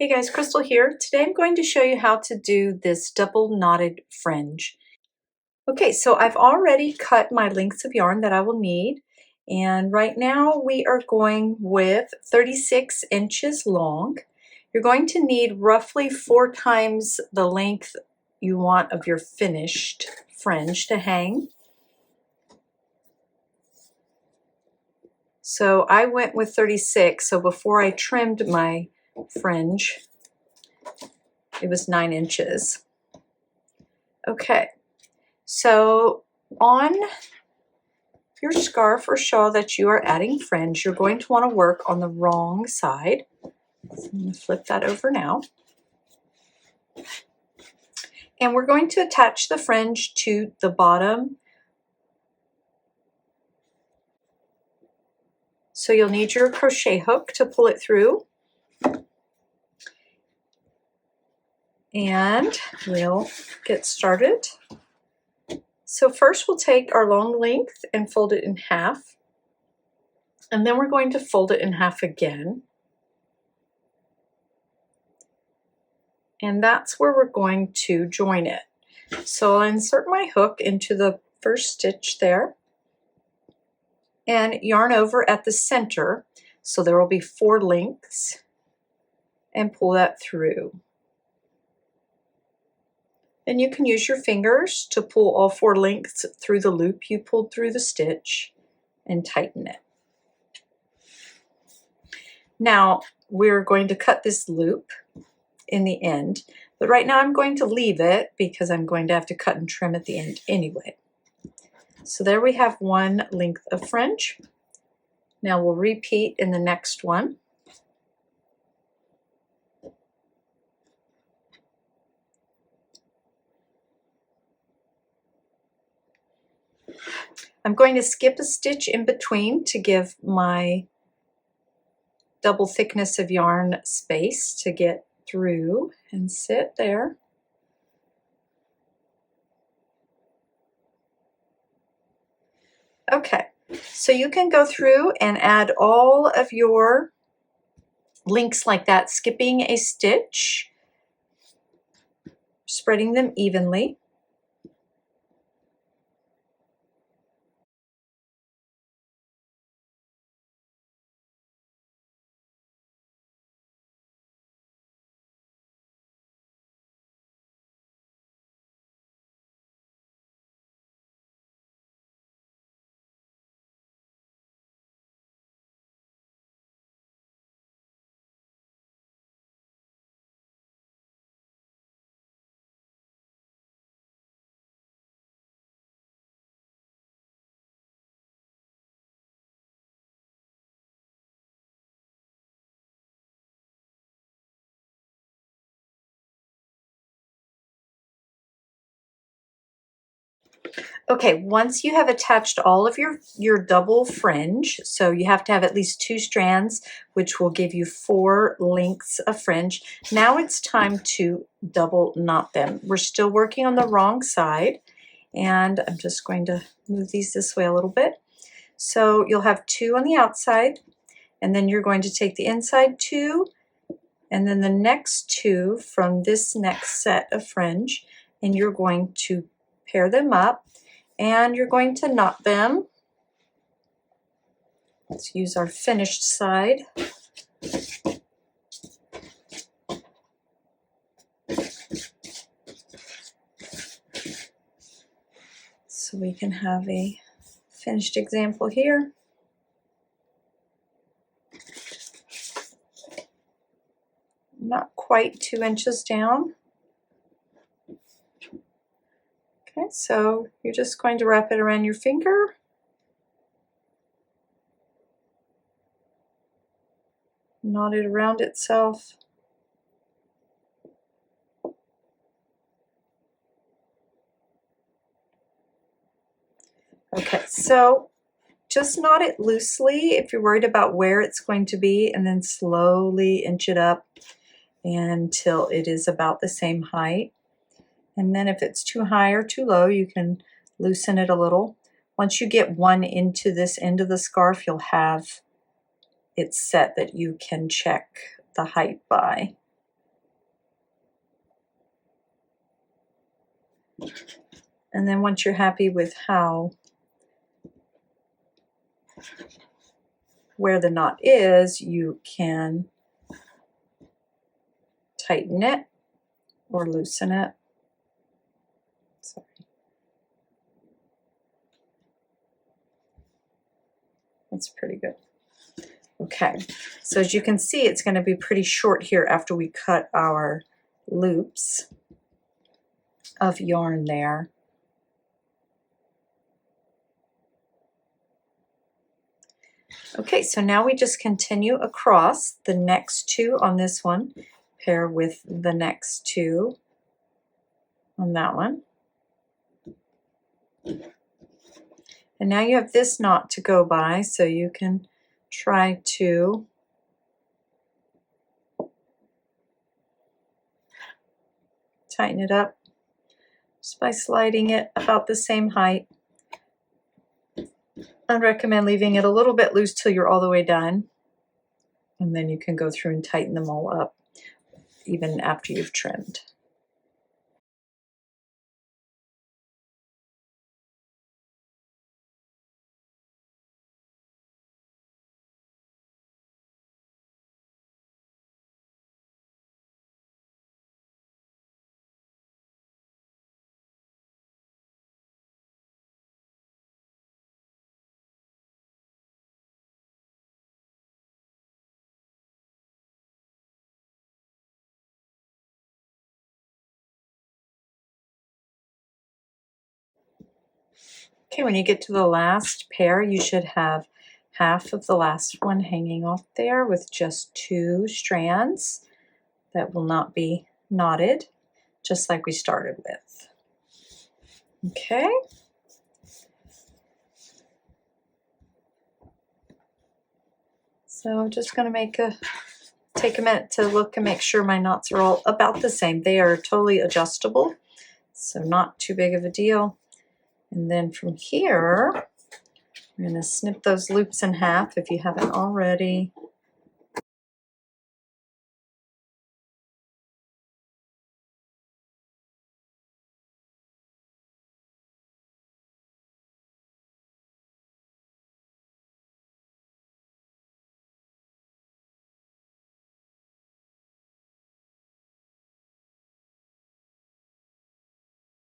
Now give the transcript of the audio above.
Hey guys, Crystal here. Today I'm going to show you how to do this double knotted fringe. Okay, so I've already cut my lengths of yarn that I will need, and right now we are going with 36 inches long. You're going to need roughly 4 times the length you want of your finished fringe to hang. So I went with 36, so before I trimmed my fringe, it was 9 inches. Okay, so on your scarf or shawl that you are adding fringe, you're going to want to work on the wrong side. So I'm going to flip that over now. And we're going to attach the fringe to the bottom. So you'll need your crochet hook to pull it through. And we'll get started. So first we'll take our long length and fold it in half. And then we're going to fold it in half again. And that's where we're going to join it. So I'll insert my hook into the first stitch there and yarn over at the center. So there will be 4 lengths and pull that through. Then you can use your fingers to pull all 4 lengths through the loop you pulled through the stitch and tighten it. Now we're going to cut this loop in the end, but right now I'm going to leave it because I'm going to have to cut and trim at the end anyway. So there we have 1 length of fringe. Now we'll repeat in the next one. I'm going to skip a stitch in between to give my double thickness of yarn space to get through and sit there. Okay, so you can go through and add all of your links like that, skipping a stitch, spreading them evenly. Okay, once you have attached all of your double fringe, so you have to have at least 2 strands, which will give you 4 lengths of fringe. Now it's time to double knot them. We're still working on the wrong side, and I'm just going to move these this way a little bit. So you'll have 2 on the outside, and then you're going to take the inside 2, and then the next 2 from this next set of fringe, and you're going to pair them up. And you're going to knot them. Let's use our finished side. So we can have a finished example here. Not quite 2 inches down. Okay, so you're just going to wrap it around your finger. Knot it around itself. Okay, so just knot it loosely if you're worried about where it's going to be, and then slowly inch it up until it is about the same height. And then if it's too high or too low, you can loosen it a little. Once you get 1 into this end of the scarf, you'll have it set that you can check the height by. And then once you're happy with where the knot is, you can tighten it or loosen it. Sorry. That's pretty good. Okay, so as you can see, it's going to be pretty short here after we cut our loops of yarn there. Okay, so now we just continue across the next two on this one, pair with the next two on that one. And now you have this knot to go by, so you can try to tighten it up just by sliding it about the same height. I recommend leaving it a little bit loose till you're all the way done, and then you can go through and tighten them all up even after you've trimmed. Okay, when you get to the last pair, you should have half of the last one hanging off there with just two strands that will not be knotted, just like we started with. Okay. So I'm just going to take a minute to look and make sure my knots are all about the same. They are totally adjustable, so not too big of a deal. And then from here, we're going to snip those loops in half if you haven't already.